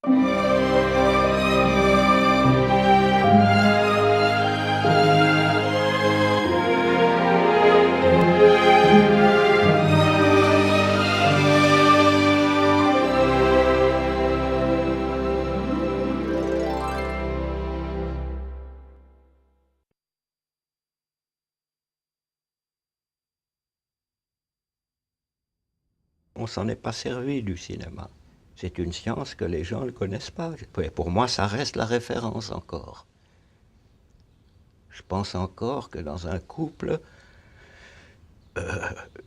On ne s'en est pas servi du cinéma. C'est une science que les gens ne connaissent pas. Pour moi, ça reste la référence encore. Je pense encore que dans un couple,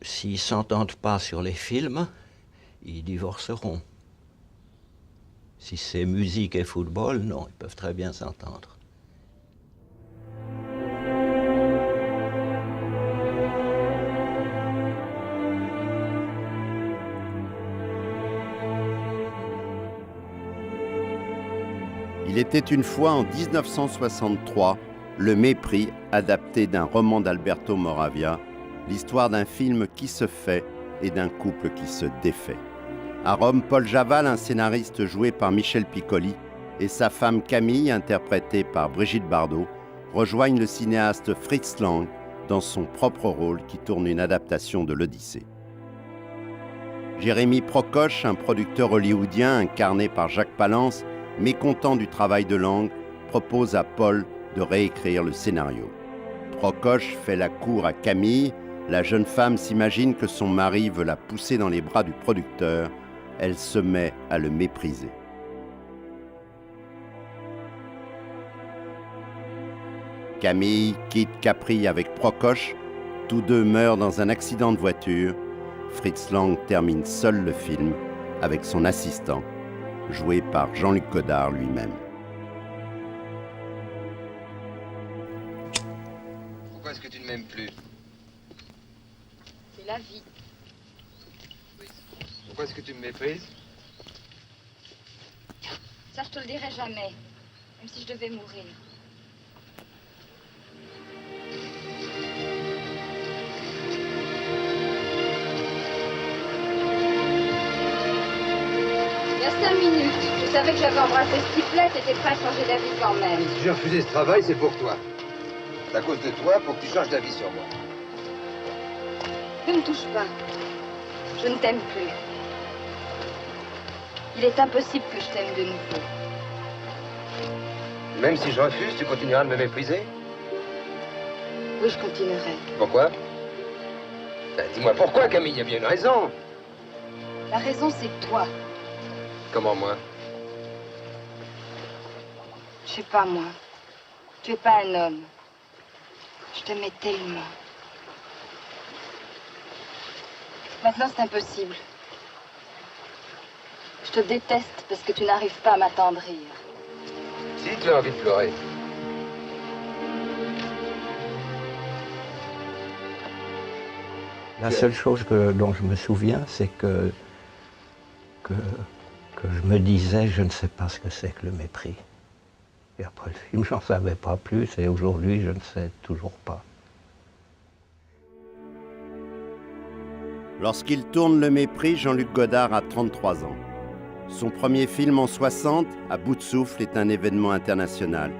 s'ils ne s'entendent pas sur les films, ils divorceront. Si c'est musique et football, non, ils peuvent très bien s'entendre. Il était une fois en 1963, Le Mépris, adapté d'un roman d'Alberto Moravia, l'histoire d'un film qui se fait et d'un couple qui se défait. À Rome, Paul Javal, un scénariste joué par Michel Piccoli, et sa femme Camille, interprétée par Brigitte Bardot, rejoignent le cinéaste Fritz Lang dans son propre rôle qui tourne une adaptation de l'Odyssée. Jérémy Prokosch, un producteur hollywoodien incarné par Jacques Palance, mécontent du travail de Lang, propose à Paul de réécrire le scénario. Prokosch fait la cour à Camille. La jeune femme s'imagine que son mari veut la pousser dans les bras du producteur. Elle se met à le mépriser. Camille quitte Capri avec Prokosch. Tous deux meurent dans un accident de voiture. Fritz Lang termine seul le film avec son assistant, joué par Jean-Luc Godard lui-même. Pourquoi est-ce que tu ne m'aimes plus? C'est la vie. Pourquoi est-ce que tu me méprises? Ça, je te le dirai jamais, même si je devais mourir. Il y a 5 minutes, je savais que j'avais embrassé ce type-là, t'étais prêt à changer d'avis quand même. Si j'ai refusé ce travail, c'est pour toi. C'est à cause de toi pour que tu changes d'avis sur moi. Ne me touche pas. Je ne t'aime plus. Il est impossible que je t'aime de nouveau. Même si je refuse, tu continueras de me mépriser? Oui, je continuerai. Pourquoi? Ben, dis-moi pourquoi, Camille, il y a bien une raison. La raison, c'est toi. Comment moi? Je sais pas, moi. Tu es pas un homme. Je t'aimais tellement. Maintenant, c'est impossible. Je te déteste parce que tu n'arrives pas à m'attendrir. Si tu as envie de pleurer. La seule chose dont je me souviens, c'est que je me disais, je ne sais pas ce que c'est que le mépris. Et après le film, j'en savais pas plus, et aujourd'hui, je ne sais toujours pas. Lorsqu'il tourne Le Mépris, Jean-Luc Godard a 33 ans. Son premier film en 60, À bout de souffle, est un événement international.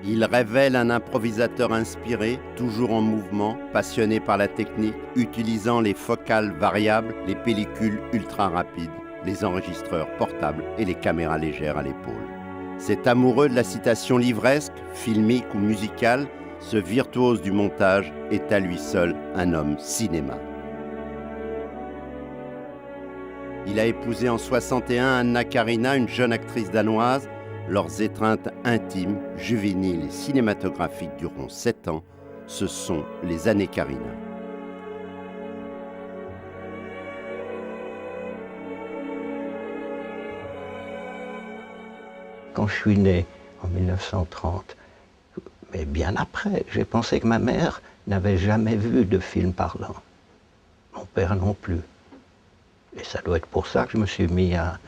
Il révèle un improvisateur inspiré, toujours en mouvement, passionné par la technique, utilisant les focales variables, les pellicules ultra rapides, les enregistreurs portables et les caméras légères à l'épaule. Cet amoureux de la citation livresque, filmique ou musicale, ce virtuose du montage est à lui seul un homme cinéma. Il a épousé en 61 Anna Karina, une jeune actrice danoise. Leurs étreintes intimes, juvéniles et cinématographiques durant 7 ans, ce sont les années Karina. Quand je suis né en 1930, mais bien après, j'ai pensé que ma mère n'avait jamais vu de film parlant. Mon père non plus. Et ça doit être pour ça que je me suis mis à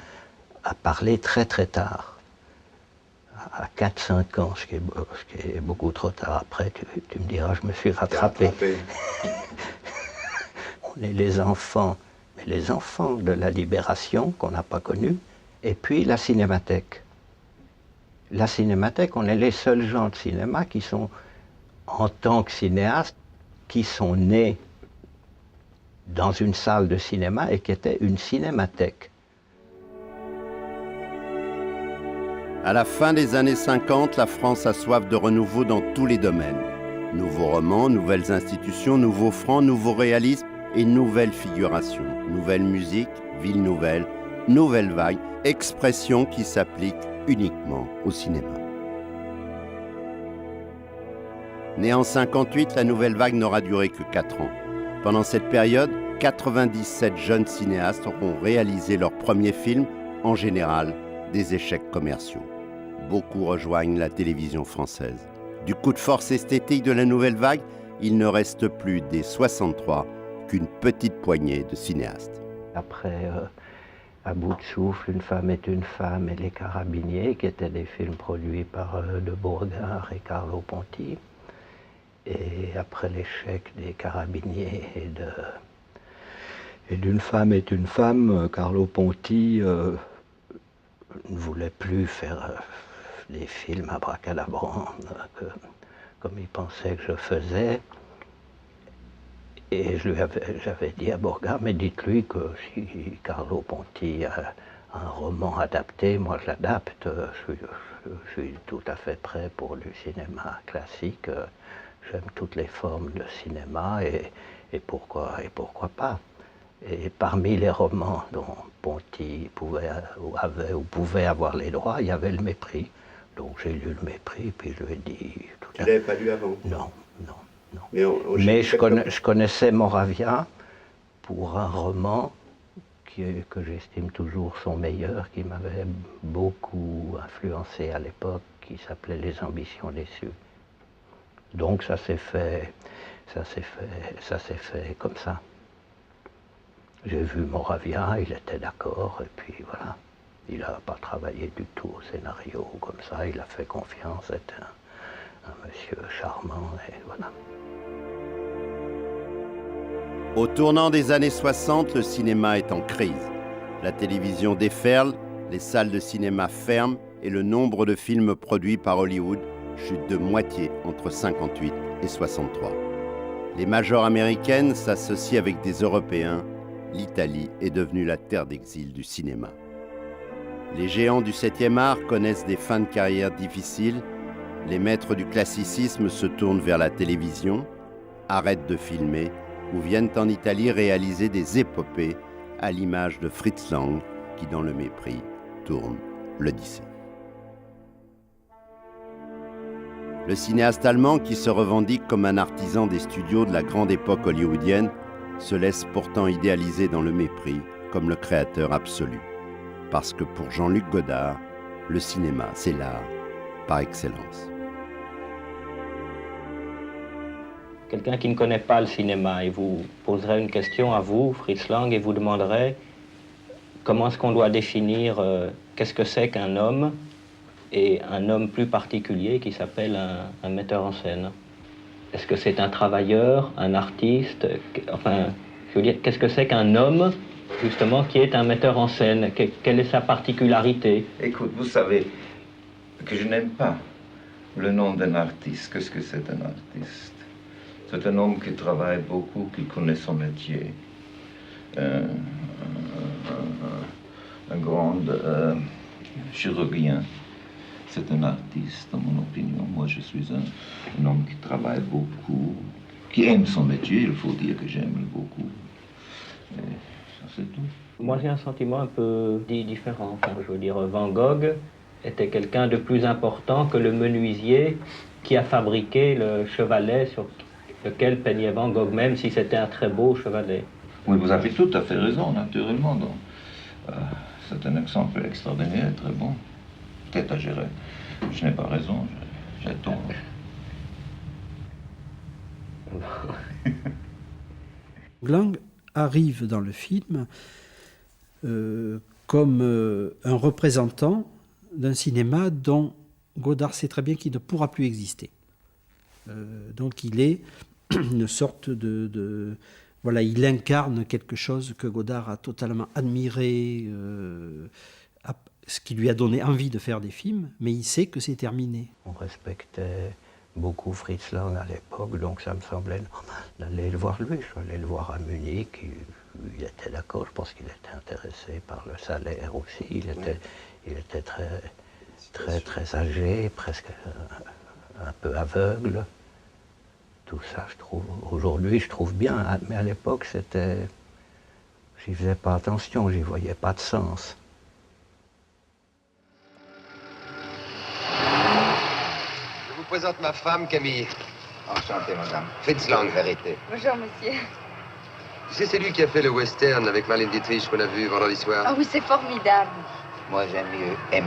parler très très tard. À 4-5 ans, ce qui est beaucoup trop tard. Après, tu me diras, je me suis rattrapé. On est les enfants, mais les enfants de la libération qu'on n'a pas connue Et puis la cinémathèque. La cinémathèque, on est les seuls gens de cinéma qui sont, en tant que cinéastes, qui sont nés dans une salle de cinéma et qui était une cinémathèque. À la fin des années 50, la France a soif de renouveau dans tous les domaines. Nouveaux romans, nouvelles institutions, nouveaux francs, nouveaux réalismes et nouvelles figurations. Nouvelle musique, ville nouvelle, nouvelle vague, expression qui s'applique uniquement au cinéma. Née en 58, la nouvelle vague n'aura duré que 4 ans. Pendant cette période, 97 jeunes cinéastes auront réalisé leur premier film, en général des échecs commerciaux. Beaucoup rejoignent la télévision française. Du coup de force esthétique de la nouvelle vague, il ne reste plus des 63 qu'une petite poignée de cinéastes. Après À bout de souffle, Une femme est une femme et Les Carabiniers, qui étaient des films produits par de Bourgard et Carlo Ponti. Et après l'échec des Carabiniers et d'Une femme est une femme, Carlo Ponti ne voulait plus faire des films abracadabrants comme il pensait que je faisais. Et j'avais dit à Bourgard, mais dites-lui que si Carlo Ponti a un roman adapté, moi je l'adapte. Je suis tout à fait prêt pour du cinéma classique. J'aime toutes les formes de cinéma et pourquoi pas. Et parmi les romans dont Ponti pouvait avoir les droits, il y avait Le Mépris. Donc j'ai lu Le Mépris, puis je lui ai dit... Tu ne l'avais pas lu avant? Non. Mais je connaissais Moravia pour un roman que j'estime toujours son meilleur, qui m'avait beaucoup influencé à l'époque, qui s'appelait Les Ambitions déçues. Donc ça s'est fait comme ça. J'ai vu Moravia, il était d'accord, et puis voilà. Il n'a pas travaillé du tout au scénario comme ça, il a fait confiance, c'était un monsieur charmant, et voilà. Au tournant des années 60, le cinéma est en crise. La télévision déferle, les salles de cinéma ferment et le nombre de films produits par Hollywood chute de moitié entre 58 et 63. Les majors américaines s'associent avec des Européens. L'Italie est devenue la terre d'exil du cinéma. Les géants du 7e art connaissent des fins de carrière difficiles. Les maîtres du classicisme se tournent vers la télévision, arrêtent de filmer ou viennent en Italie réaliser des épopées à l'image de Fritz Lang qui, dans Le Mépris, tourne l'Odyssée. Le cinéaste allemand, qui se revendique comme un artisan des studios de la grande époque hollywoodienne, se laisse pourtant idéaliser dans Le Mépris comme le créateur absolu. Parce que pour Jean-Luc Godard, le cinéma, c'est l'art par excellence. Quelqu'un qui ne connaît pas le cinéma, il vous poserait une question à vous, Fritz Lang, et vous demanderait comment est-ce qu'on doit définir qu'est-ce que c'est qu'un homme, et un homme plus particulier qui s'appelle un metteur en scène. Est-ce que c'est un travailleur, un artiste? Enfin, je veux dire, qu'est-ce que c'est qu'un homme, justement, qui est un metteur en scène? Quelle est sa particularité? Écoute, vous savez que je n'aime pas le nom d'un artiste. Qu'est-ce que c'est un artiste? C'est un homme qui travaille beaucoup, qui connaît son métier. Un grand chirurgien. C'est un artiste, dans mon opinion. Moi, je suis un homme qui travaille beaucoup, qui aime son métier. Il faut dire que j'aime beaucoup. Et ça, c'est tout. Moi, j'ai un sentiment un peu différent. Enfin, je veux dire, Van Gogh était quelqu'un de plus important que le menuisier qui a fabriqué le chevalet sur lequel peignait Van Gogh, même si c'était un très beau chevalet. Oui, vous avez tout à fait raison, naturellement. Donc, c'est un exemple extraordinaire, très bon. Peut-être à gérer. Je n'ai pas raison, j'ai tort. Lang arrive dans le film comme un représentant d'un cinéma dont Godard sait très bien qu'il ne pourra plus exister. Donc il est une sorte voilà, il incarne quelque chose que Godard a totalement admiré, ce qui lui a donné envie de faire des films, mais il sait que c'est terminé. On respectait beaucoup Fritz Lang à l'époque, donc ça me semblait normal d'aller le voir lui. Je suis allé le voir à Munich, il était d'accord, je pense qu'il était intéressé par le salaire aussi. Il était très âgé, presque un peu aveugle. Tout ça, je trouve, aujourd'hui, je trouve bien, mais à l'époque, j'y faisais pas attention, j'y voyais pas de sens. Je vous présente ma femme, Camille. Enchanté, madame. Fritz Lang, vérité. Bonjour, monsieur. C'est lui qui a fait le western avec Marlène Dietrich qu'on a vu vendredi soir. Ah oui, c'est formidable. Moi, j'aime mieux M.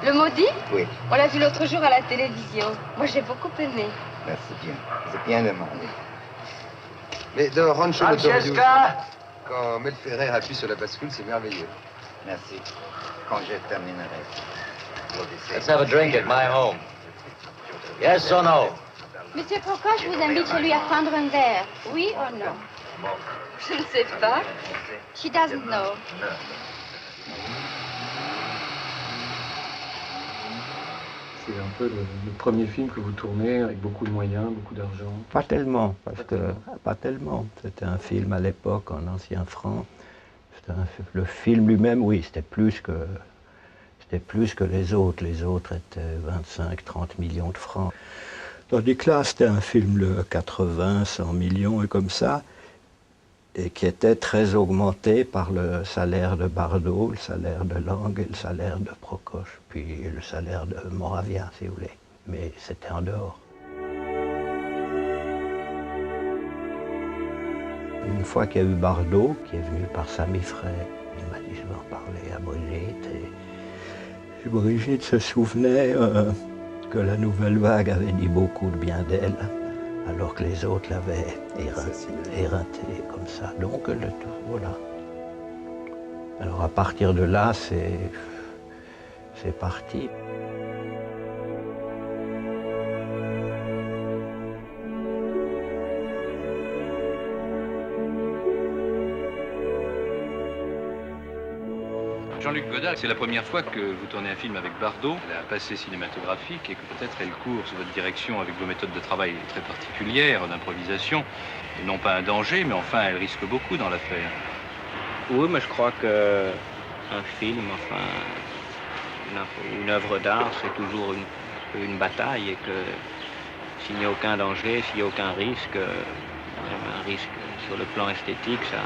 Le maudit? Oui, On l'a vu l'autre jour à la télévision. Moi, j'ai beaucoup aimé. merci bien. C'est bien demandé. Mais dans Rancho Motor Blues, Francesca! quand Mel Ferrer appuie sur la bascule, c'est merveilleux. Merci. Quand je terminerai. Let's have a drink at my home. Yes or no? Monsieur, pourquoi je vous invite chez lui à prendre un verre? Oui ou non? Je ne sais pas. She doesn't know. C'est un peu le premier film que vous tournez avec beaucoup de moyens, beaucoup d'argent. Pas tellement, pas tellement. C'était un film à l'époque en ancien franc. Le film lui-même, oui, c'était plus que les autres. Les autres étaient 25-30 millions de francs. Tandis que là, c'était un film de 80, 100 millions et comme ça, et qui était très augmenté par le salaire de Bardot, le salaire de Lang et le salaire de Prokosch, puis le salaire de Moravia, si vous voulez. Mais c'était en dehors. Une fois qu'il y a eu Bardot, qui est venu par Sami Frey, il m'a dit je vais en parler à Brigitte. Et Brigitte se souvenait que la Nouvelle Vague avait dit beaucoup de bien d'elle, alors que les autres l'avaient éreinté comme ça. Donc voilà. Alors à partir de là, c'est parti. Jean-Luc Godard, c'est la première fois que vous tournez un film avec Bardot, un passé cinématographique, et que peut-être elle court sous votre direction avec vos méthodes de travail très particulières, d'improvisation, et non pas un danger, mais enfin elle risque beaucoup dans l'affaire. Oui, mais je crois qu'un film, enfin, une œuvre d'art, c'est toujours une bataille, et que s'il n'y a aucun danger, s'il n'y a aucun risque, même un risque sur le plan esthétique, ça...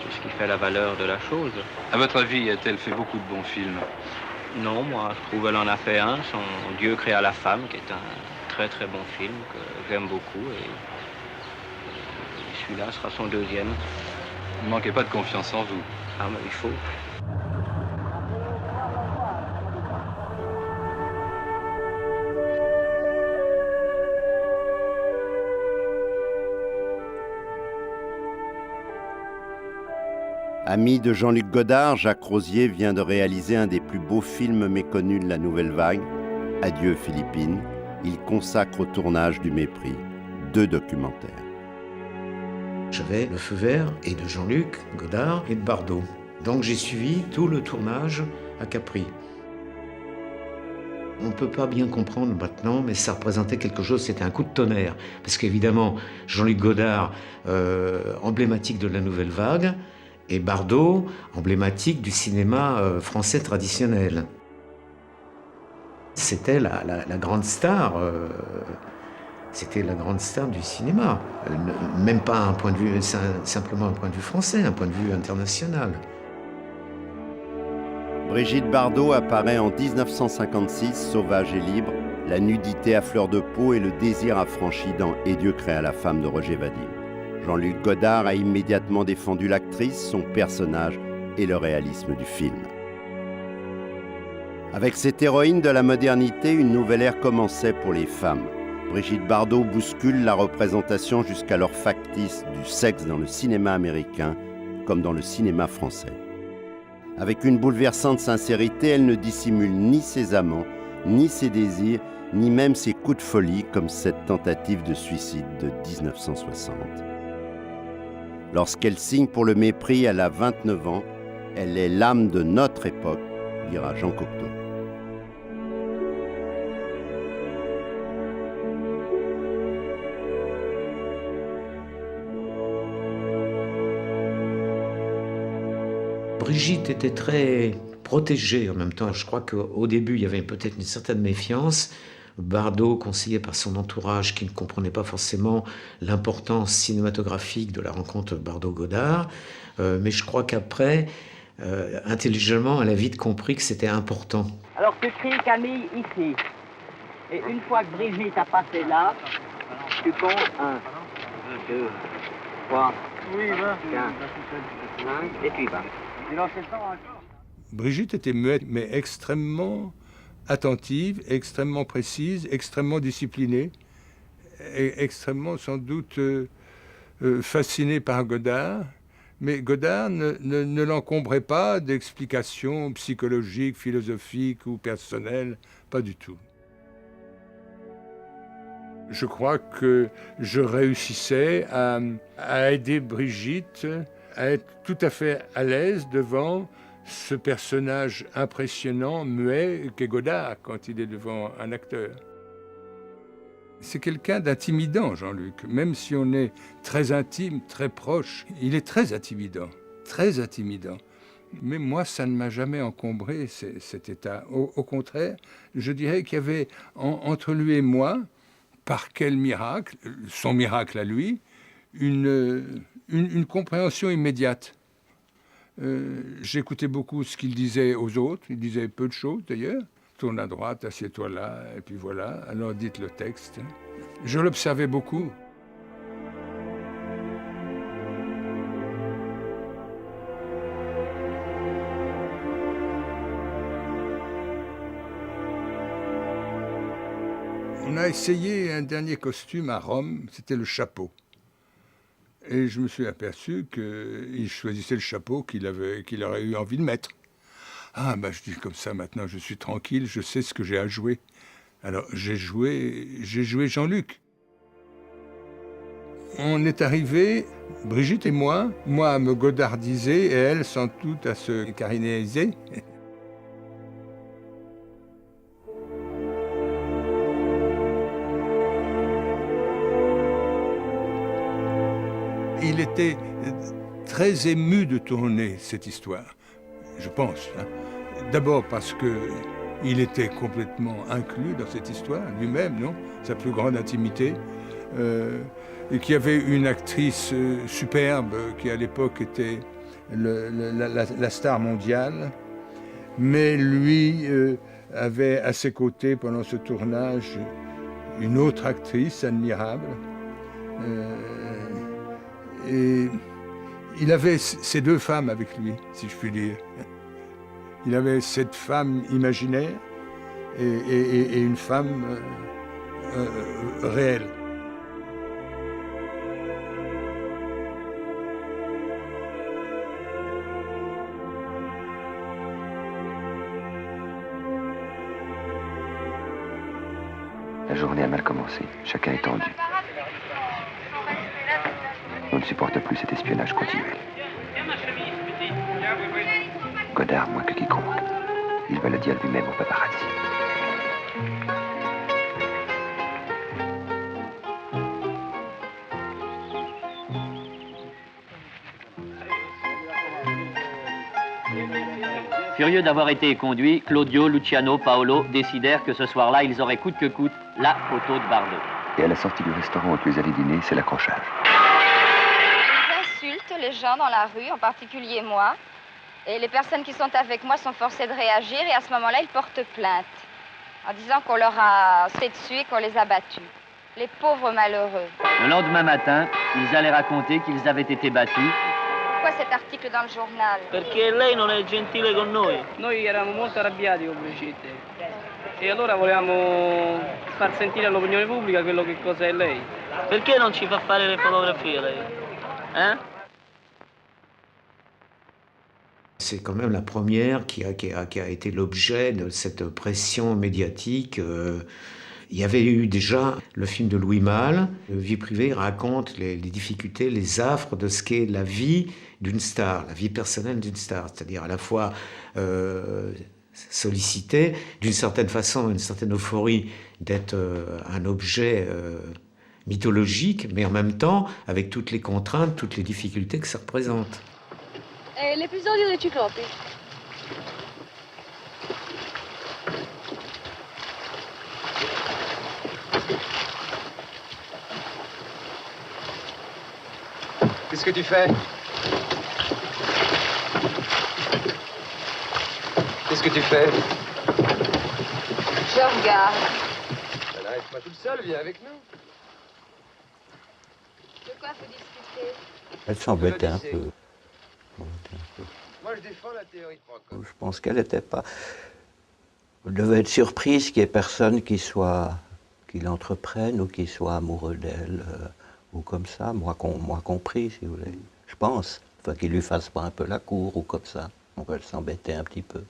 C'est ce qui fait la valeur de la chose. À votre avis, a-t-elle fait beaucoup de bons films? Non, moi, je trouve qu'elle en a fait un, son Dieu créa la femme, qui est un très très bon film que j'aime beaucoup. Et celui-là sera son deuxième. Ne manquez pas de confiance en vous. Ah, mais il faut. Ami de Jean-Luc Godard, Jacques Rosier vient de réaliser un des plus beaux films méconnus de la Nouvelle Vague, Adieu Philippines. Il consacre au tournage du Mépris 2 documentaires. J'avais le feu vert et de Jean-Luc Godard et de Bardot. Donc j'ai suivi tout le tournage à Capri. On ne peut pas bien comprendre maintenant, mais ça représentait quelque chose, c'était un coup de tonnerre. Parce qu'évidemment, Jean-Luc Godard, emblématique de la Nouvelle Vague, et Bardot, emblématique du cinéma français traditionnel. C'était la grande star, c'était la grande star du cinéma. Même pas un point de vue, simplement un point de vue français, un point de vue international. Brigitte Bardot apparaît en 1956, sauvage et libre, la nudité à fleur de peau et le désir affranchi dans Et Dieu créa la femme de Roger Vadim. Jean-Luc Godard a immédiatement défendu l'actrice, son personnage et le réalisme du film. Avec cette héroïne de la modernité, une nouvelle ère commençait pour les femmes. Brigitte Bardot bouscule la représentation jusqu'alors factice du sexe dans le cinéma américain comme dans le cinéma français. Avec une bouleversante sincérité, elle ne dissimule ni ses amants, ni ses désirs, ni même ses coups de folie comme cette tentative de suicide de 1960. Lorsqu'elle signe pour le Mépris, elle a 29 ans, elle est l'âme de notre époque, dira Jean Cocteau. Brigitte était très protégée en même temps. Je crois qu'au début, il y avait peut-être une certaine méfiance. Bardot, conseillé par son entourage, qui ne comprenait pas forcément l'importance cinématographique de la rencontre Bardot-Godard. Mais je crois qu'après, intelligemment, elle a vite compris que c'était important. Alors tu cries Camille ici. Et une fois que Brigitte a passé là, tu comptes 1, 2, 3, 4, 5, et tu y vas. Brigitte était muette, mais extrêmement attentive, extrêmement précise, extrêmement disciplinée, et extrêmement sans doute fascinée par Godard. Mais Godard ne l'encombrait pas d'explications psychologiques, philosophiques ou personnelles, pas du tout. Je crois que je réussissais à aider Brigitte à être tout à fait à l'aise devant ce personnage impressionnant, muet, qu'est Godard quand il est devant un acteur. C'est quelqu'un d'intimidant, Jean-Luc. Même si on est très intime, très proche, il est très intimidant, très intimidant. Mais moi, ça ne m'a jamais encombré, cet état. Au contraire, je dirais qu'il y avait entre lui et moi, par quel miracle, son miracle à lui, une compréhension immédiate. J'écoutais beaucoup ce qu'il disait aux autres. Il disait peu de choses, d'ailleurs. Tourne à droite, assieds-toi là, et puis voilà. Alors dites le texte. Je l'observais beaucoup. On a essayé un dernier costume à Rome, c'était le chapeau. Et je me suis aperçu qu'il choisissait le chapeau qu'il aurait eu envie de mettre. Ah, je dis comme ça, maintenant je suis tranquille, je sais ce que j'ai à jouer. Alors j'ai joué Jean-Luc. On est arrivé, Brigitte et moi à me godardiser et elle sans doute à se carinéiser. Il était très ému de tourner cette histoire, je pense. D'abord parce qu'il était complètement inclus dans cette histoire, lui-même, non ? Sa plus grande intimité. Et qu'il y avait une actrice superbe qui, à l'époque, était la star mondiale. Mais lui avait à ses côtés, pendant ce tournage, une autre actrice admirable. Et il avait ces deux femmes avec lui, si je puis dire. Il avait cette femme imaginaire et une femme réelle. La journée a mal commencé. Chacun est tendu. On ne supporte plus cet espionnage continuel. Godard, moins que quiconque. Il va le dire lui-même au paparazzi. Furieux d'avoir été conduits, Claudio, Luciano, Paolo décidèrent que ce soir-là, ils auraient coûte que coûte la photo de Bardot. Et à la sortie du restaurant où tu es allé dîner, c'est l'accrochage. J'insulte les gens dans la rue, en particulier moi. Et les personnes qui sont avec moi sont forcées de réagir. Et à ce moment-là, ils portent plainte en disant qu'on leur a fait dessus et qu'on les a battus. Les pauvres malheureux. Le lendemain matin, ils allaient raconter qu'ils avaient été battus. Pourquoi cet article dans le journal? Perché lei non è gentile con noi. Noi eravamo molto arrabbiati con Brigitte. E allora volevamo far sentire all'opinione pubblica quello che cosa è lei. Perché non ci fa fare le fotografie lei? C'est quand même la première qui a été l'objet de cette pression médiatique. Il y avait eu déjà le film de Louis Malle, Vie privée, raconte les difficultés, les affres de ce qu'est la vie d'une star, la vie personnelle d'une star. C'est-à-dire à la fois sollicité, d'une certaine façon, une certaine euphorie d'être un objet mythologique, mais en même temps avec toutes les contraintes, toutes les difficultés que ça représente. L'episodio dei ciclopi. Qu'est-ce que tu fais? Qu'est-ce que tu fais? Je regarde. Ben, arrête-moi toute seule, viens avec nous. De quoi vous discutez? Elle s'embêtait un peu. Moi, je défends la théorie de Procope. Je pense qu'elle n'était pas... Elle devait être surprise qu'il n'y ait personne qui l'entreprenne ou qui soit amoureux d'elle, ou comme ça, moi compris, si vous voulez. Je pense. Enfin, qu'il lui fasse pas un peu la cour, ou comme ça. Donc elle s'embêtait un petit peu.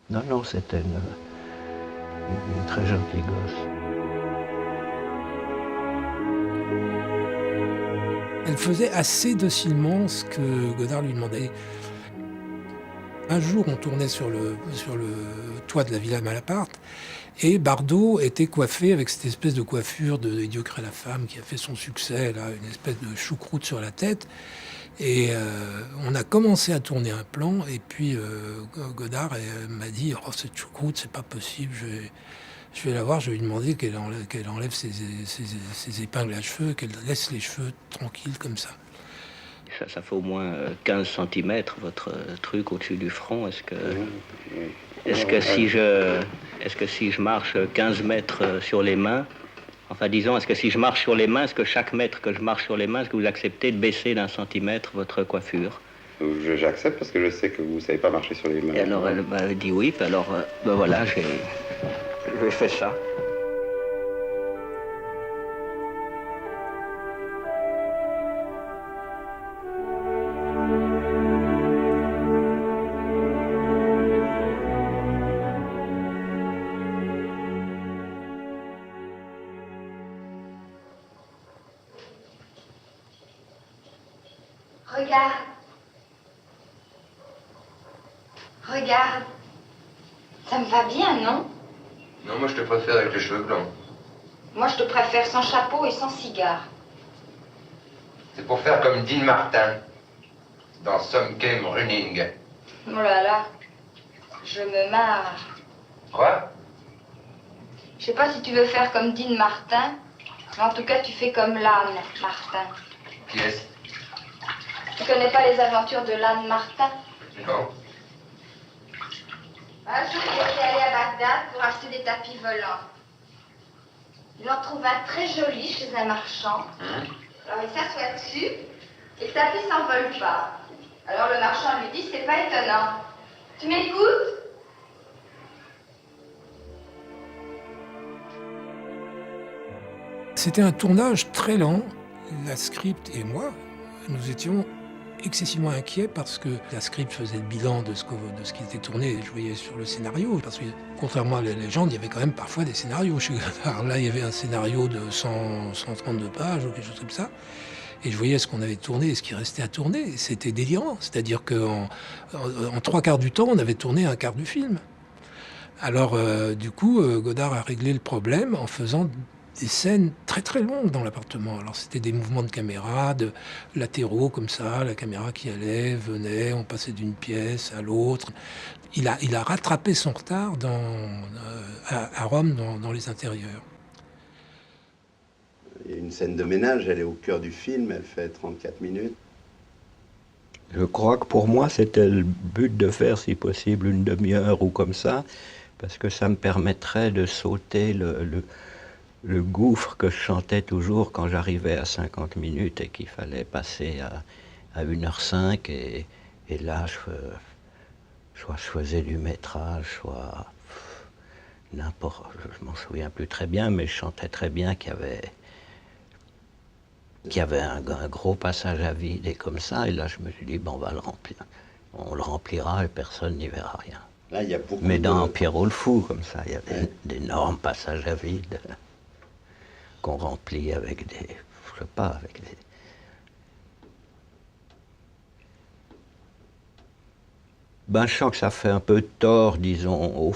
Non, c'était une très gentille gosse. Elle faisait assez docilement ce que Godard lui demandait. Un jour, on tournait sur le toit de la Villa Malaparte et Bardot était coiffé avec cette espèce de coiffure de Idiot crée la femme qui a fait son succès, là, une espèce de choucroute sur la tête. Et on a commencé à tourner un plan et puis Godard m'a dit « Oh, cette choucroute, c'est pas possible, je vais la voir, je vais lui demander qu'elle enlève ses épingles à cheveux, qu'elle laisse les cheveux tranquilles comme ça. » Ça fait au moins 15 cm, votre truc au-dessus du front. Est-ce que si je marche 15 mètres sur les mains, enfin disons, est-ce que si je marche sur les mains, est-ce que chaque mètre que je marche sur les mains, est-ce que vous acceptez de baisser d'1 centimètre votre coiffure? J'accepte parce que je sais que vous ne savez pas marcher sur les mains. Et alors elle m'a dit oui, puis alors voilà, j'ai fait ça. Regarde. Ça me va bien, non? Non, moi je te préfère avec les cheveux blancs. Moi, je te préfère sans chapeau et sans cigare. C'est pour faire comme Dean Martin dans Some Came Running. Oh là là, je me marre. Quoi? Je sais pas si tu veux faire comme Dean Martin, mais en tout cas, tu fais comme l'âne Martin. Qui est-ce? Tu connais pas les aventures de l'âne Martin? Non. Un jour, il était allé à Bagdad pour acheter des tapis volants. Il en trouve un très joli chez un marchand. Alors il s'assoit dessus et le tapis s'envole pas. Alors le marchand lui dit, c'est pas étonnant. Tu m'écoutes? C'était un tournage très lent. La script et moi, nous étions excessivement inquiets parce que la script faisait le bilan de ce qui était tourné, je voyais sur le scénario, parce que contrairement à la légende, il y avait quand même parfois des scénarios chez Godard. Là, il y avait un scénario de 132 pages ou quelque chose comme ça, et je voyais ce qu'on avait tourné et ce qui restait à tourner, et c'était délirant. C'est-à-dire qu'en 3/4 du temps, on avait tourné 1/4 du film. Alors, du coup, Godard a réglé le problème en faisant des scènes très très longues dans l'appartement. Alors c'était des mouvements de caméra, de latéraux comme ça, la caméra qui allait, venait, on passait d'une pièce à l'autre. Il a rattrapé son retard à Rome dans les intérieurs. Il y a une scène de ménage, elle est au cœur du film, elle fait 34 minutes. Je crois que pour moi, c'était le but de faire, si possible, une demi-heure ou comme ça, parce que ça me permettrait de sauter le gouffre que je chantais toujours quand j'arrivais à 50 minutes et qu'il fallait passer à 1h05 et là soit je faisais du métrage, soit n'importe, je m'en souviens plus très bien, mais je chantais très bien qu'il y avait un gros passage à vide et comme ça, et là je me suis dit, bon, on va le remplir. On le remplira et personne n'y verra rien. Là, il y a beaucoup mais dans Pierrot le Fou, comme ça, il y avait d'énormes passages à vide qu'on remplit avec des... je sais pas, avec des... Ben, je sens que ça fait un peu tort, disons,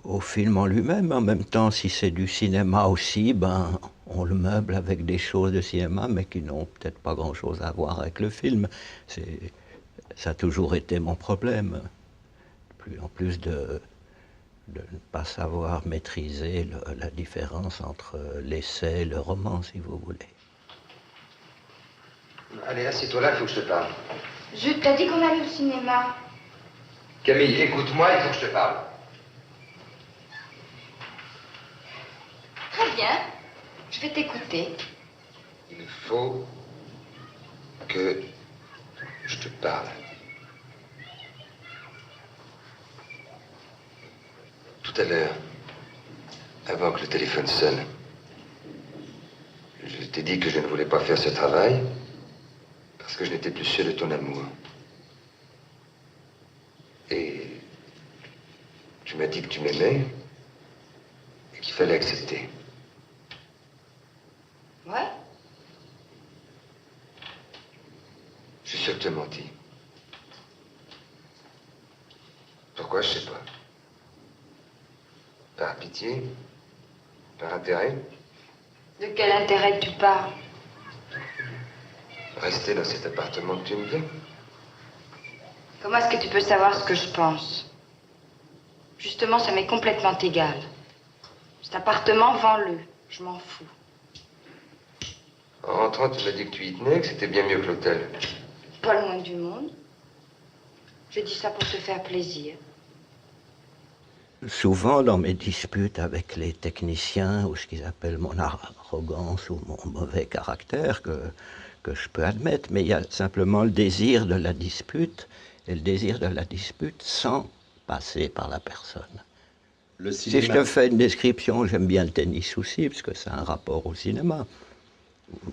au film en lui-même. En même temps, si c'est du cinéma aussi, ben, on le meuble avec des choses de cinéma, mais qui n'ont peut-être pas grand-chose à voir avec le film. Ça a toujours été mon problème. En plus de ne pas savoir maîtriser la différence entre l'essai et le roman, si vous voulez. Allez, assieds-toi là, il faut que je te parle. Je t'ai dit qu'on allait au cinéma. Camille, écoute-moi, il faut que je te parle. Très bien. Je vais t'écouter. Il faut que je te parle. Tout à l'heure, avant que le téléphone sonne, je t'ai dit que je ne voulais pas faire ce travail parce que je n'étais plus sûr de ton amour. Et tu m'as dit que tu m'aimais et qu'il fallait accepter. Ouais? Je suis sûr que tu as menti. Pourquoi, je sais pas. Par pitié? Par intérêt? De quel intérêt tu parles? Rester dans cet appartement que tu me dis? Comment est-ce que tu peux savoir ce que je pense? Justement, ça m'est complètement égal. Cet appartement, vends-le. Je m'en fous. En rentrant, tu m'as dit que tu y tenais, que c'était bien mieux que l'hôtel. Pas le moins du monde. J'ai dit ça pour te faire plaisir. Souvent, dans mes disputes avec les techniciens, ou ce qu'ils appellent mon arrogance ou mon mauvais caractère, que je peux admettre, mais il y a simplement le désir de la dispute, et le désir de la dispute sans passer par la personne. Si je te fais une description, j'aime bien le tennis aussi, parce que c'est un rapport au cinéma.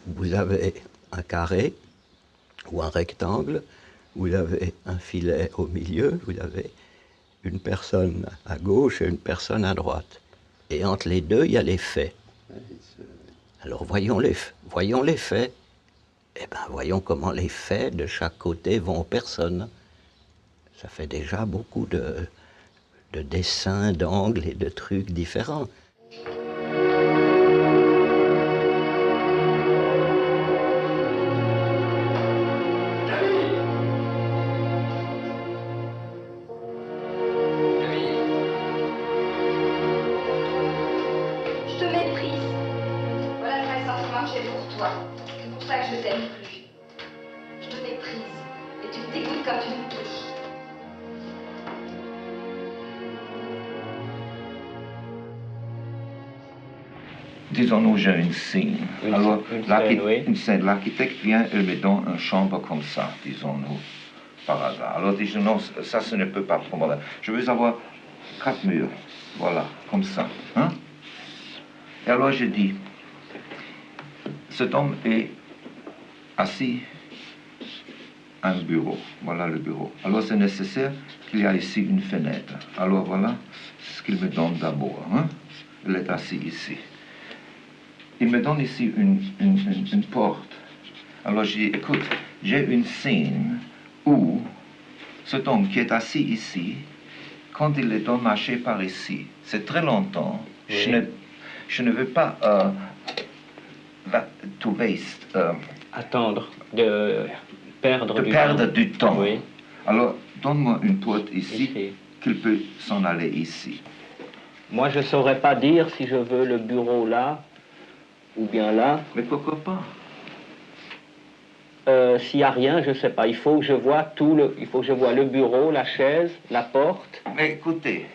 Vous avez un carré ou un rectangle, vous avez un filet au milieu, vous avez une personne à gauche et une personne à droite. Et entre les deux, il y a les faits. Alors voyons les faits. Eh bien, voyons comment les faits de chaque côté vont aux personnes. Ça fait déjà beaucoup de dessins, d'angles et de trucs différents. Je te méprise. Voilà le vrai sentiment que j'ai pour toi. C'est pour ça que je t'aime plus. Je te méprise. Et tu me dégoûtes quand tu me touches. Disons-nous, j'ai une scène. Alors, une scène, l'architecte vient et me donne une chambre comme ça, disons-nous, par hasard. Alors, disons, non, ça, ce ne peut pas pour moi. Je veux avoir 4 murs, voilà, comme ça. Hein? Et alors, je dis, cet homme est assis à un bureau. Voilà le bureau. Alors, c'est nécessaire qu'il y ait ici une fenêtre. Alors, voilà ce qu'il me donne d'abord. Hein? Il est assis ici. Il me donne ici une porte. Alors je dis, écoute, j'ai une scène où cet homme qui est assis ici, quand il est doit marcher par ici, c'est très longtemps. Oui. Je ne veux pas to waste. Attendre, de perdre du temps. Oui. Alors, donne-moi une porte ici, qu'il peut s'en aller ici. Moi, je ne saurais pas dire si je veux le bureau là, ou bien là. Mais pourquoi pas? S'il n'y a rien, je ne sais pas. Il faut que je voie le bureau, la chaise, la porte. Mais écoutez,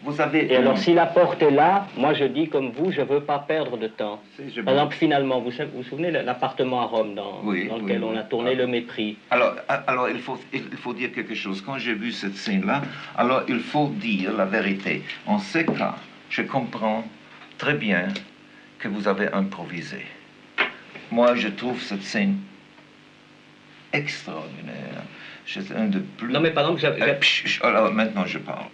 vous avez... Et alors, si la porte est là, moi je dis comme vous, je ne veux pas perdre de temps. Par exemple, finalement, vous vous souvenez l'appartement à Rome dans lequel on a tourné Le Mépris. Alors il faut dire quelque chose. Quand j'ai vu cette scène-là, alors il faut dire la vérité. En ce cas, je comprends très bien que vous avez improvisé. Moi, je trouve cette scène extraordinaire. C'est un de plus... Non, mais par exemple, alors, maintenant, je parle.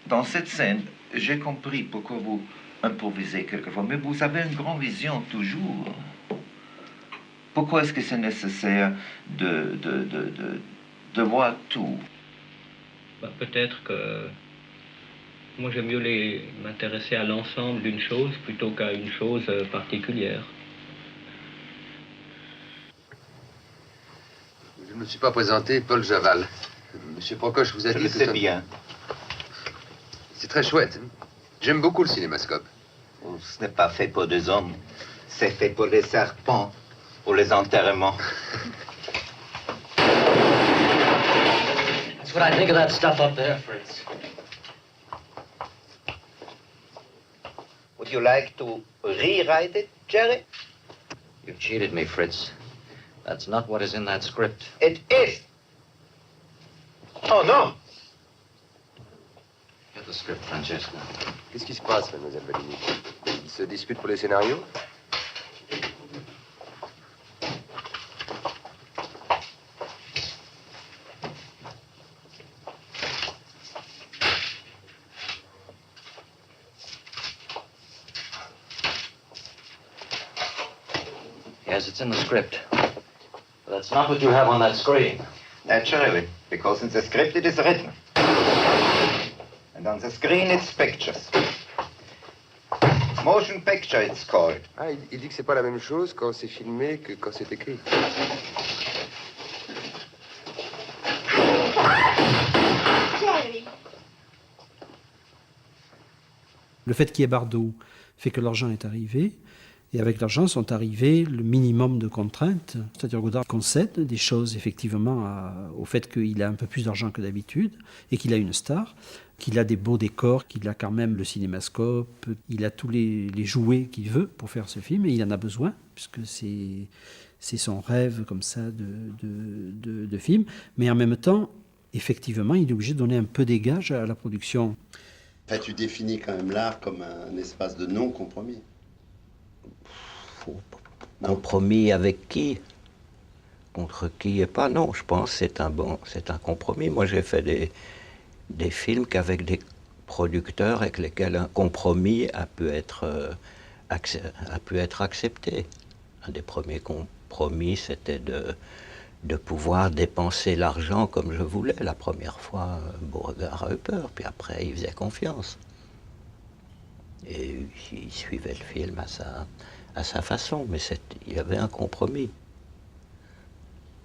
Dans cette scène, j'ai compris pourquoi vous improvisez quelquefois, mais vous avez une grande vision toujours. Pourquoi est-ce que c'est nécessaire de voir tout. Bah, peut-être que moi j'aime mieux m'intéresser à l'ensemble d'une chose plutôt qu'à une chose particulière. Je ne me suis pas présenté, Paul Javal. Monsieur Procoche vous a dit... Je le sais bien. C'est très chouette. J'aime beaucoup le cinémascope. Oh, ce n'est pas fait pour des hommes. C'est fait pour les serpents, pour les enterrements. That's what I think of that stuff up there, Fritz. Would you like to rewrite it, Jerry? You cheated me, Fritz. That's not what is in that script. It is. Oh, non. Get the script, Francesca. Qu'est-ce qui se passe, mademoiselle Bellini? Ils se disputent pour les scénarios? Yes, it's in the script. But that's not what you have on that screen. Naturally, because in the script it is written. And on the screen it's pictures. Motion picture it's called. Ah, il dit que c'est pas la même chose quand c'est filmé que quand c'est écrit. Jerry. Le fait qu'il y ait Bardot fait que l'argent est arrivé. Et avec l'argent sont arrivés le minimum de contraintes. C'est-à-dire Godard concède des choses effectivement au fait qu'il a un peu plus d'argent que d'habitude et qu'il a une star, qu'il a des beaux décors, qu'il a quand même le cinémascope, il a tous les jouets qu'il veut pour faire ce film et il en a besoin puisque c'est son rêve comme ça de film. Mais en même temps, effectivement, il est obligé de donner un peu des gages à la production. En fait, tu définis quand même l'art comme un espace de non-compromis. Compromis avec qui? Contre qui et pas? Non, je pense que c'est un compromis. Moi, j'ai fait des films qu'avec des producteurs avec lesquels un compromis a pu être accepté. Un des premiers compromis, c'était de pouvoir dépenser l'argent comme je voulais. La première fois, Beauregard a eu peur, puis après, il faisait confiance. Et il suivait le film à sa façon, mais il y avait un compromis.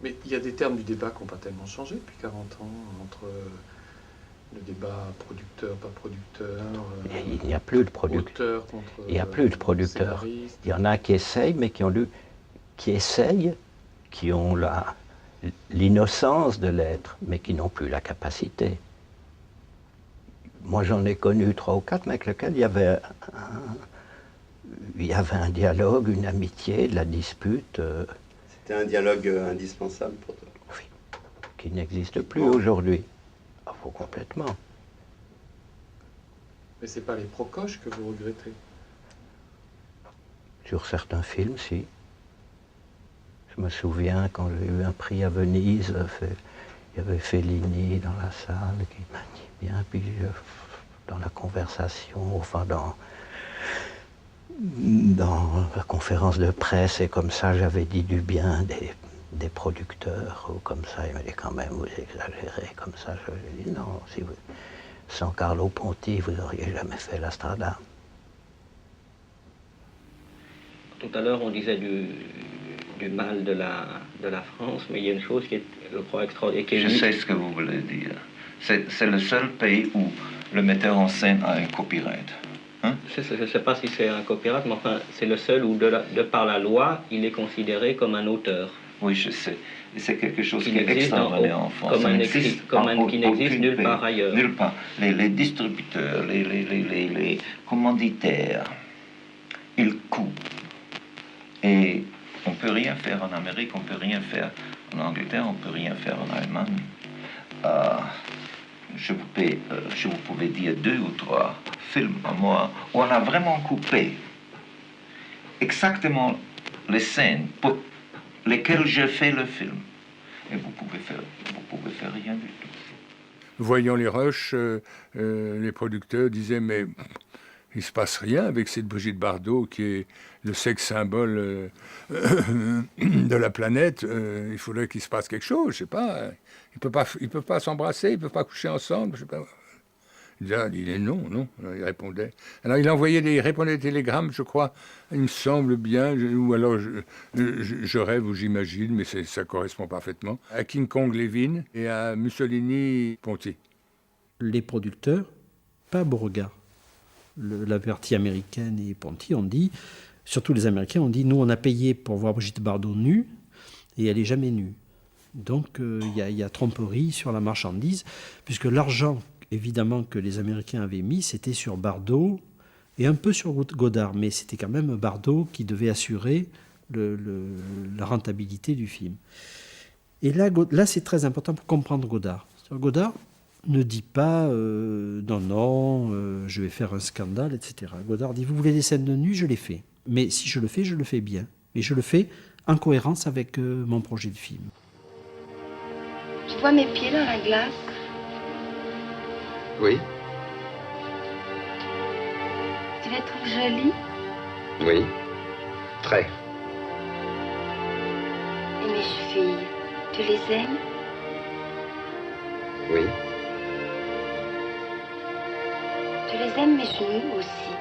Mais il y a des termes du débat qui n'ont pas tellement changé depuis 40 ans, entre le débat producteur, pas producteur. Il n'y a plus de producteurs. Il n'y a plus de producteurs. Il y en a qui essayent, mais qui ont l'innocence de l'être, mais qui n'ont plus la capacité. Moi, j'en ai connu 3 ou 4, mais avec lesquels il y avait un dialogue, une amitié, de la dispute. C'était un dialogue indispensable pour toi? Oui, qui n'existe plus aujourd'hui. Faut complètement. Mais c'est pas les Procoches que vous regrettez? Sur certains films, si. Je me souviens quand j'ai eu un prix à Venise, il y avait Fellini dans la salle qui m'a dit bien, puis dans la conversation, enfin dans la conférence de presse et comme ça, j'avais dit du bien des producteurs ou comme ça. Il m'a dit quand même, vous exagérez comme ça. Je lui ai dit non, sans Carlo Ponti, vous n'auriez jamais fait La Strada. Tout à l'heure, on disait du mal de la France, mais il y a une chose qui est, je crois, extraordinaire. Je sais ce que vous voulez dire. C'est le seul pays où le metteur en scène a un copyright. Hein? Je ne sais pas si c'est un copyright, mais enfin, c'est le seul où, de par la loi, il est considéré comme un auteur. Oui, je sais. Et c'est quelque chose qui est extraordinaire en France. Qui n'existe nulle part ailleurs. Nulle part. Les distributeurs, les commanditaires, ils coupent. Et on ne peut rien faire en Amérique, on ne peut rien faire en Angleterre, on ne peut rien faire en Allemagne. Je vous pouvais dire 2 ou 3 films à moi où on a vraiment coupé exactement les scènes pour lesquelles je fais le film. Et vous pouvez faire rien du tout. Voyant les rushs, les producteurs disaient mais Il ne se passe rien avec cette Brigitte Bardot qui est le sexe symbole de la planète. Il faudrait qu'il se passe quelque chose, je sais pas. Ils ne peuvent pas s'embrasser, ils ne peuvent pas coucher ensemble, je sais pas. Il disait non. Alors, il répondait. Alors il répondait des télégrammes, je crois, il me semble bien, ou alors je rêve ou j'imagine, mais ça correspond parfaitement, à King Kong Levin et à Mussolini Ponty. Les producteurs, pas Beauregard, la partie américaine et Ponty, ont dit, surtout les Américains, ont dit, nous on a payé pour voir Brigitte Bardot nue, et elle n'est jamais nue. Donc il y a tromperie sur la marchandise, puisque l'argent, évidemment, que les Américains avaient mis, c'était sur Bardot et un peu sur Godard, mais c'était quand même Bardot qui devait assurer la rentabilité du film. Et là c'est très important pour comprendre Godard. Godard ne dit pas non, je vais faire un scandale, etc. Godard dit, vous voulez des scènes de nu, je les fais. Mais si je le fais bien. Mais je le fais en cohérence avec mon projet de film. Je vois mes pieds dans la glace. Oui, Tu les trouves jolis? oui, très. Et mes chevilles, tu les aimes? Oui, Tu les aimes mes genoux aussi?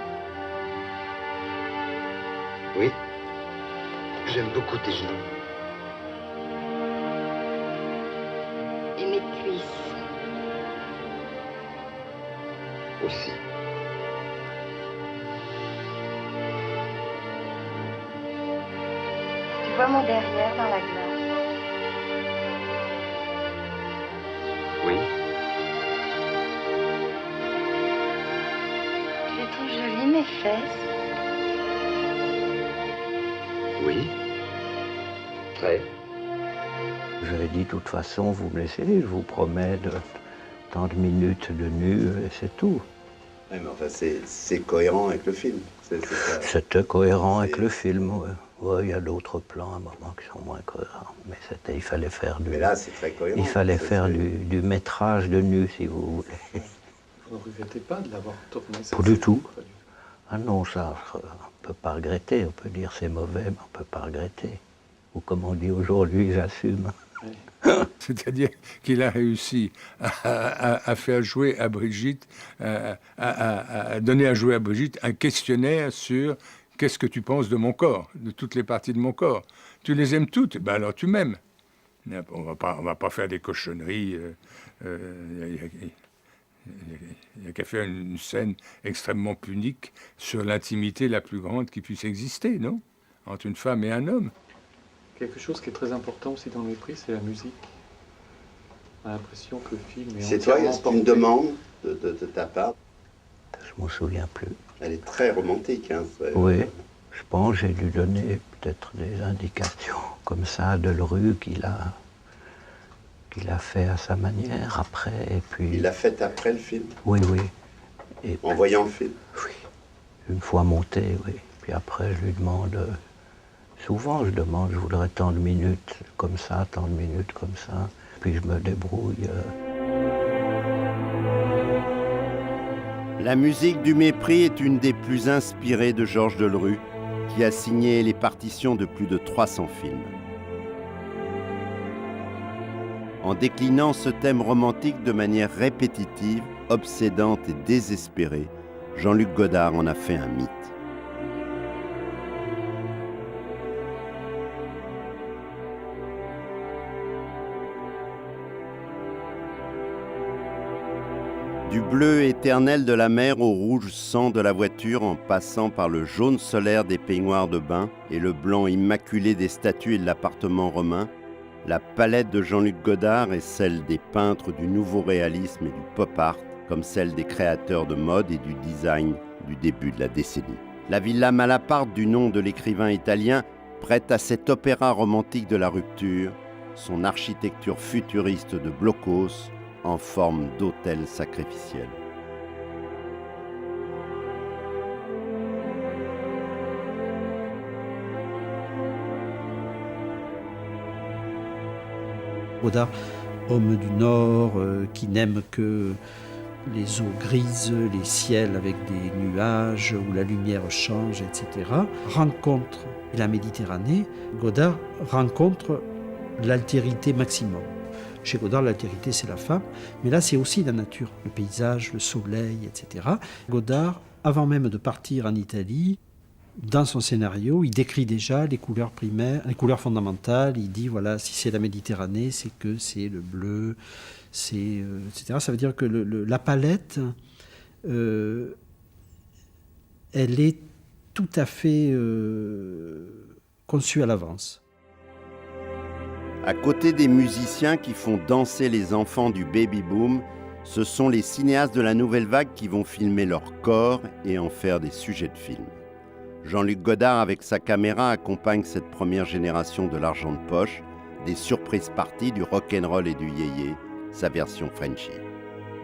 oui. J'aime beaucoup tes genoux. Et mes cuisses? Aussi. Tu vois mon derrière dans la glace? Oui, Tu les trouves jolies mes fesses? oui. Très. Je lui ai dit, de toute façon, vous me laissez, je vous promets tant de minutes de nu, et c'est tout. Oui, mais enfin, c'est cohérent avec le film. C'était cohérent avec le film, oui. Oui, il y a d'autres plans à un moment qui sont moins cohérents. Mais il fallait faire Mais là, c'est très cohérent. Il fallait faire du métrage de nu, si vous voulez. Vous ne regrettez pas de l'avoir tourné? Pas du tout. Ah non, ça, on ne peut pas regretter. On peut dire c'est mauvais, mais on ne peut pas regretter. Ou comme on dit aujourd'hui, j'assume. C'est-à-dire qu'il a réussi à faire jouer à Brigitte, à donner à jouer à Brigitte un questionnaire sur qu'est-ce que tu penses de mon corps, de toutes les parties de mon corps. Tu les aimes toutes? Ben alors tu m'aimes. On va pas faire des cochonneries. Il n'y a qu'à faire une scène extrêmement punique sur l'intimité la plus grande qui puisse exister, non? Entre une femme et un homme. Quelque chose qui est très important aussi dans le mépris, c'est la musique. On a l'impression que le film est C'est toi, est-ce une demande de ta part? Je m'en souviens plus. Elle est très romantique. Hein, oui, je pense que j'ai dû donner peut-être des indications comme ça de Delru qu'il a fait à sa manière après. Et puis... Il l'a fait après le film? Oui, oui. Et en voyant le film? Oui. Une fois monté, oui. Puis après, je lui demande... Souvent, je demande, je voudrais tant de minutes comme ça, tant de minutes comme ça. Puis je me débrouille. La musique du mépris est une des plus inspirées de Georges Delru, qui a signé les partitions de plus de 300 films. En déclinant ce thème romantique de manière répétitive, obsédante et désespérée, Jean-Luc Godard en a fait un mythe. Du bleu éternel de la mer au rouge sang de la voiture, en passant par le jaune solaire des peignoirs de bain et le blanc immaculé des statues et de l'appartement romain, la palette de Jean-Luc Godard est celle des peintres du nouveau réalisme et du pop art, comme celle des créateurs de mode et du design du début de la décennie. La Villa Malaparte, du nom de l'écrivain italien, prête à cet opéra romantique de la rupture, son architecture futuriste de blocos, en forme d'autel sacrificiel. Godard, homme du Nord, qui n'aime que les eaux grises, les ciels avec des nuages où la lumière change, etc., rencontre la Méditerranée. Godard rencontre l'altérité maximum. Chez Godard, l'altérité, c'est la femme, mais là, c'est aussi la nature, le paysage, le soleil, etc. Godard, avant même de partir en Italie, dans son scénario, il décrit déjà les couleurs primaires, les couleurs fondamentales. Il dit, voilà, si c'est la Méditerranée, c'est que c'est le bleu, c'est, etc. Ça veut dire que la palette, elle est tout à fait conçue à l'avance. À côté des musiciens qui font danser les enfants du baby-boom, ce sont les cinéastes de la nouvelle vague qui vont filmer leur corps et en faire des sujets de film. Jean-Luc Godard, avec sa caméra, accompagne cette première génération de l'argent de poche, des surprises parties, du rock'n'roll et du yéyé, sa version Frenchy.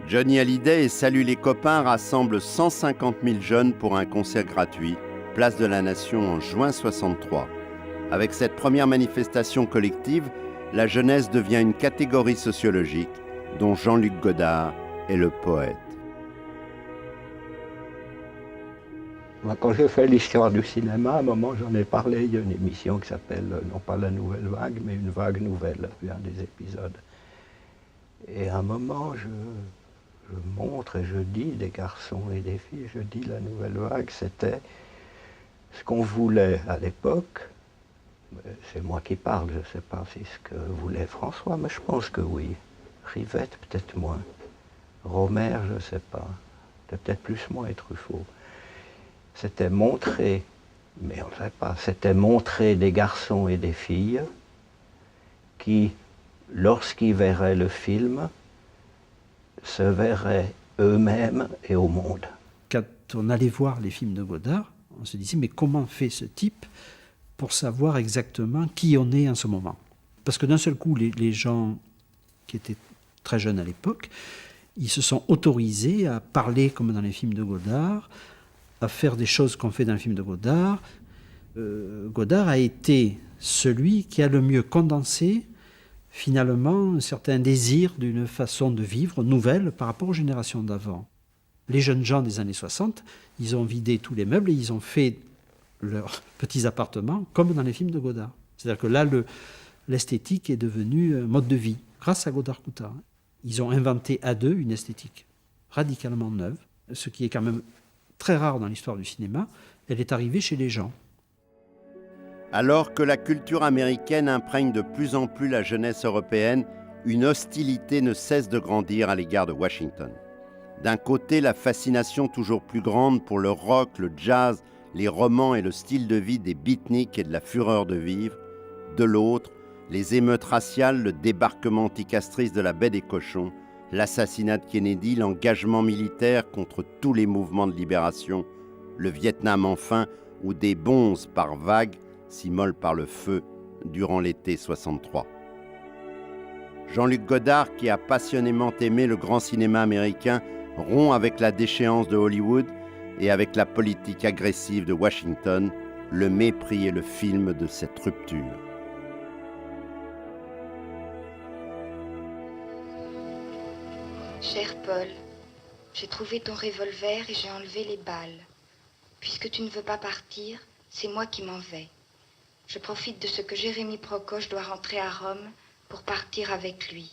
Johnny Hallyday et Salut les copains rassemblent 150 000 jeunes pour un concert gratuit, place de la Nation en juin 63. Avec cette première manifestation collective, la jeunesse devient une catégorie sociologique dont Jean-Luc Godard est le poète. Moi, quand j'ai fait l'histoire du cinéma, à un moment, j'en ai parlé, il y a une émission qui s'appelle, non pas La Nouvelle Vague, mais Une Vague Nouvelle, un des épisodes. Et à un moment, je montre et je dis, des garçons et des filles, je dis La Nouvelle Vague, c'était ce qu'on voulait à l'époque. C'est moi qui parle, je ne sais pas si ce que voulait François, mais je pense que oui. Rivette, peut-être moins. Romer, je ne sais pas. Peut-être plus moi et Truffaut. C'était montrer, mais on ne sait pas, c'était montrer des garçons et des filles qui, lorsqu'ils verraient le film, se verraient eux-mêmes et au monde. Quand on allait voir les films de Godard, on se disait, mais comment fait ce type pour savoir exactement qui on est en ce moment? Parce que d'un seul coup, les gens qui étaient très jeunes à l'époque, ils se sont autorisés à parler comme dans les films de Godard, à faire des choses qu'on fait dans le film de Godard. Godard a été celui qui a le mieux condensé finalement un certain désir d'une façon de vivre nouvelle par rapport aux générations d'avant. Les jeunes gens des années 60, ils ont vidé tous les meubles et ils ont fait leurs petits appartements comme dans les films de Godard. C'est-à-dire que là, l'esthétique est devenue un mode de vie grâce à Godard-Coutard. Ils ont inventé à deux une esthétique radicalement neuve, ce qui est quand même très rare dans l'histoire du cinéma. Elle est arrivée chez les gens. Alors que la culture américaine imprègne de plus en plus la jeunesse européenne, une hostilité ne cesse de grandir à l'égard de Washington. D'un côté, la fascination toujours plus grande pour le rock, le jazz, les romans et le style de vie des beatniks et de la fureur de vivre. De l'autre, les émeutes raciales, le débarquement anticastriste de la baie des Cochons, l'assassinat de Kennedy, l'engagement militaire contre tous les mouvements de libération, le Vietnam enfin, où des bonzes par vagues s'immolent par le feu durant l'été 63. Jean-Luc Godard, qui a passionnément aimé le grand cinéma américain, rompt avec la déchéance de Hollywood et avec la politique agressive de Washington, le mépris et le film de cette rupture. Cher Paul, j'ai trouvé ton revolver et j'ai enlevé les balles. Puisque tu ne veux pas partir, c'est moi qui m'en vais. Je profite de ce que Jérémie Procoche doit rentrer à Rome pour partir avec lui.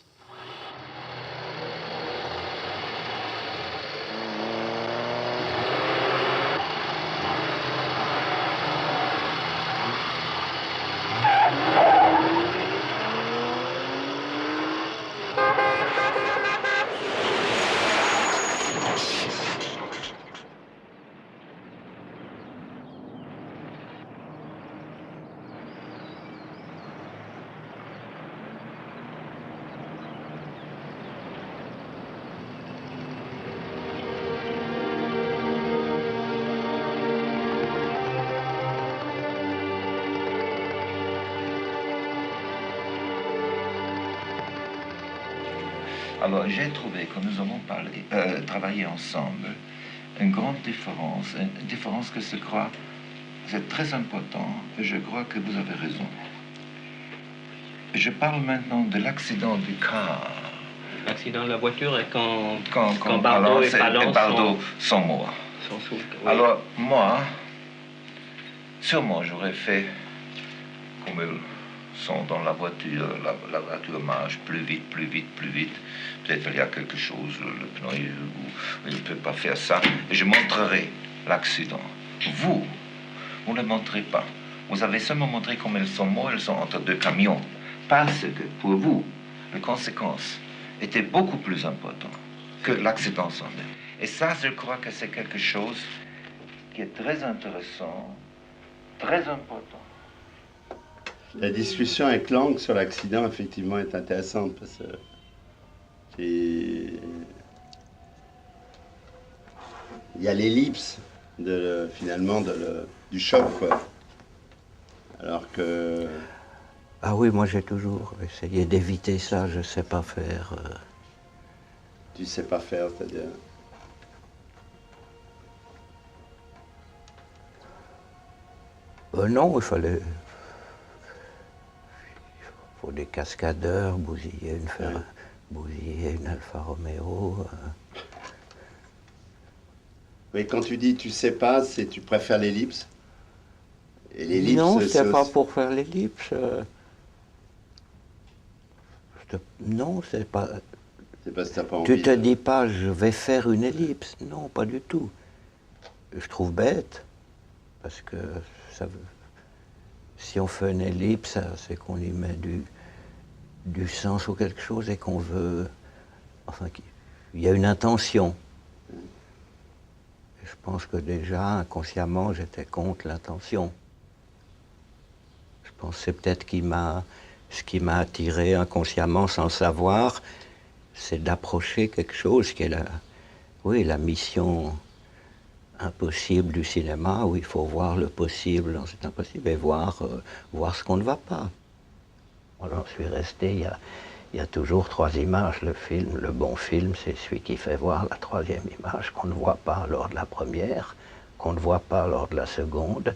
Alors, j'ai trouvé que nous avons travaillé ensemble une grande différence, une différence que je crois, c'est très important, et je crois que vous avez raison. Je parle maintenant de l'accident du car. l'accident de la voiture et quand Bardot et Palland sont morts. Oui. Alors, moi, sûrement, j'aurais fait comme ils sont dans la voiture. La voiture marche plus vite, plus vite, plus vite. Peut-être qu'il y a quelque chose, le pneu, il ne peut pas faire ça. Et je montrerai l'accident. Vous ne montrez pas. Vous avez seulement montré comme ils sont morts, ils sont entre deux camions. Parce que, pour vous, les conséquences étaient beaucoup plus importantes que l'accident en lui. Et ça, je crois que c'est quelque chose qui est très intéressant, très important. La discussion avec Lang sur l'accident, effectivement, est intéressante parce que il y a l'ellipse finalement du choc, quoi. Alors que... Ah oui, moi j'ai toujours essayé d'éviter ça, je ne sais pas faire. Tu sais pas faire, c'est-à-dire... Non, il fallait... Il faut des cascadeurs, bousiller une Alfa Romeo. Mais quand tu dis tu sais pas, tu préfères l'ellipse? Et l'ellipse, non, c'est pas pour faire l'ellipse. Non, c'est pas... C'est parce que t'as pas envie. Tu te dis pas je vais faire une ellipse. Non, pas du tout. Je trouve bête. Parce que si on fait une ellipse, c'est qu'on y met du sens ou quelque chose et qu'on veut... Enfin, il y a une intention. Et je pense que déjà, inconsciemment, j'étais contre l'intention. Je pense que c'est peut-être ce qui m'a attiré inconsciemment sans le savoir, c'est d'approcher quelque chose qui est la mission impossible du cinéma, où il faut voir le possible dans cet impossible et voir ce qu'on ne va pas. J'en suis resté, il y a toujours 3 images. Le bon film, c'est celui qui fait voir la 3e image qu'on ne voit pas lors de la première, qu'on ne voit pas lors de la seconde,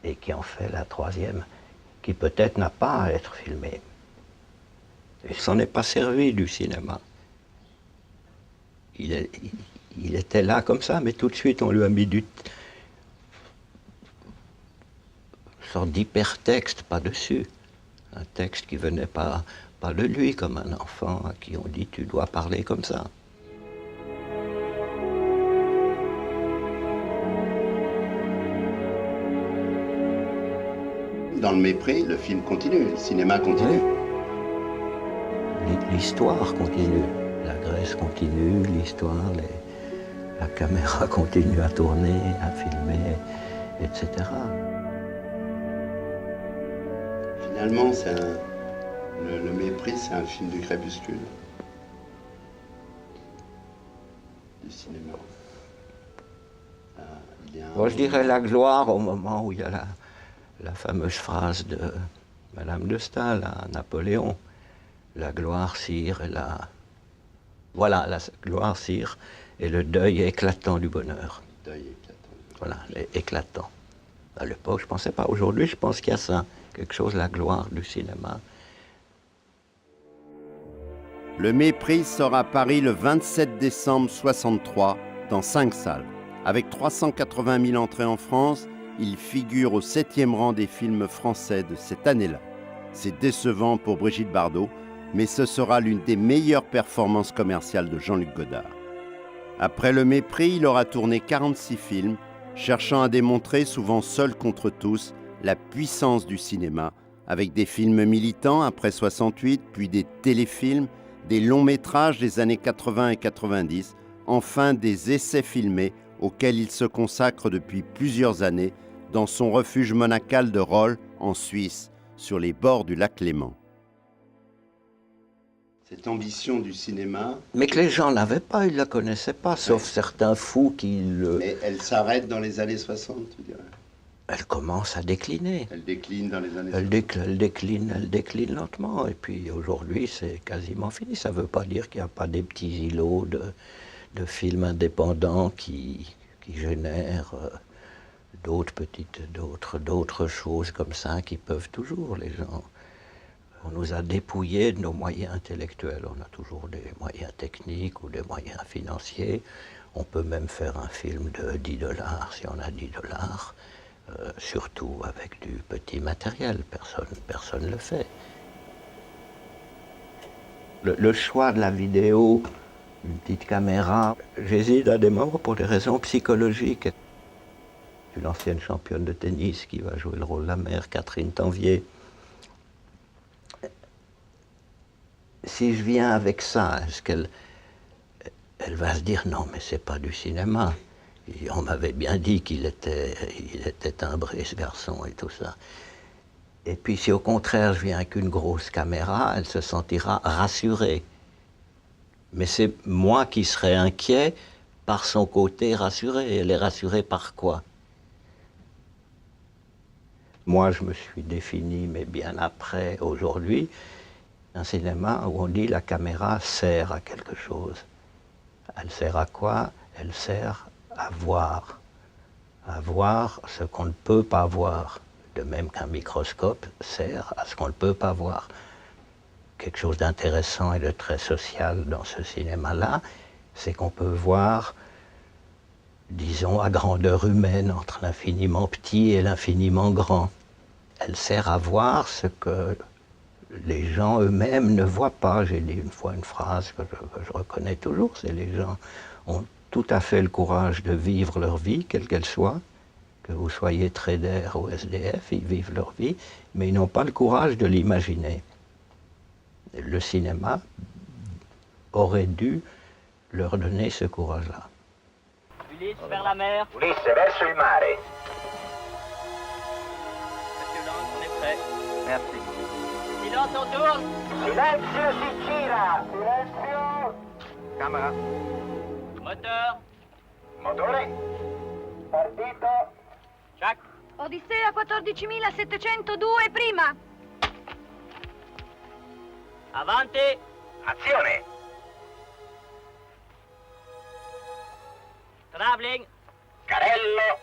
et qui en fait la 3e, qui peut-être n'a pas à être filmée. Il s'en est pas servi du cinéma. Il était là comme ça, mais tout de suite on lui a mis une sorte d'hypertexte pas-dessus. Un texte qui venait pas de lui, comme un enfant à qui on dit tu dois parler comme ça. Dans le mépris, le film continue, le cinéma continue. Oui. L'histoire continue, la Grèce continue, l'histoire, la caméra continue à tourner, à filmer, etc. Finalement, le mépris, c'est un film du crépuscule. Du cinéma. Moi, je dirais la gloire au moment où il y a la fameuse phrase de Madame de Staël à Napoléon. La gloire, sire, et Voilà, la gloire, sire, et le deuil éclatant du bonheur. Deuil éclatant. Voilà, éclatant. À l'époque, je ne pensais pas. Aujourd'hui, je pense qu'il y a ça. Quelque chose, la gloire du cinéma. Le Mépris sort à Paris le 27 décembre 1963 dans 5 salles. Avec 380 000 entrées en France, il figure au 7e rang des films français de cette année-là. C'est décevant pour Brigitte Bardot, mais ce sera l'une des meilleures performances commerciales de Jean-Luc Godard. Après Le Mépris, il aura tourné 46 films, cherchant à démontrer, souvent seul contre tous, la puissance du cinéma, avec des films militants après 68, puis des téléfilms, des longs métrages des années 80 et 90, enfin des essais filmés auxquels il se consacre depuis plusieurs années dans son refuge monacal de Rolle, en Suisse, sur les bords du lac Léman. Cette ambition du cinéma... Mais que les gens n'avaient pas, ils ne la connaissaient pas, sauf certains fous qui le... Mais elle s'arrête dans les années 60, tu dirais. Elle commence à décliner. Elle décline dans les années 60. Elle décline lentement. Et puis aujourd'hui, c'est quasiment fini. Ça ne veut pas dire qu'il n'y a pas des petits îlots de films indépendants qui génèrent d'autres choses comme ça qui peuvent toujours, les gens. On nous a dépouillés de nos moyens intellectuels. On a toujours des moyens techniques ou des moyens financiers. On peut même faire un film de $10 si on a $10. Surtout avec du petit matériel. Personne ne le fait. Le choix de la vidéo, une petite caméra, j'hésite à des moments pour des raisons psychologiques. Une ancienne championne de tennis qui va jouer le rôle de la mère, Catherine Tanvier. Si je viens avec ça, est-ce qu'elle va se dire non, mais c'est pas du cinéma. Et on m'avait bien dit qu'il était timbré, ce garçon, et tout ça. Et puis si au contraire je viens avec une grosse caméra, elle se sentira rassurée. Mais c'est moi qui serai inquiet par son côté rassuré. Elle est rassurée par quoi? Moi, je me suis défini, mais bien après, aujourd'hui, un cinéma où on dit la caméra sert à quelque chose. Elle sert à quoi? Elle sert à voir ce qu'on ne peut pas voir. De même qu'un microscope sert à ce qu'on ne peut pas voir. Quelque chose d'intéressant et de très social dans ce cinéma-là, c'est qu'on peut voir, disons, à grandeur humaine, entre l'infiniment petit et l'infiniment grand. Elle sert à voir ce que les gens eux-mêmes ne voient pas. J'ai dit une fois une phrase que je reconnais toujours, c'est les gens ont tout à fait le courage de vivre leur vie, quelle qu'elle soit, que vous soyez trader ou SDF, ils vivent leur vie, mais ils n'ont pas le courage de l'imaginer. Le cinéma aurait dû leur donner ce courage-là. Ulysse vers la mer. Ulisse verso il mare. Monsieur Lang, on est prêt. Merci. Silence, on tourne. Silenzio si gira. Silenzio. Camera. Moteur. Motore. Partito. Jack. Odissea 14.702 prima. Avanti. Azione. Traveling. Carello.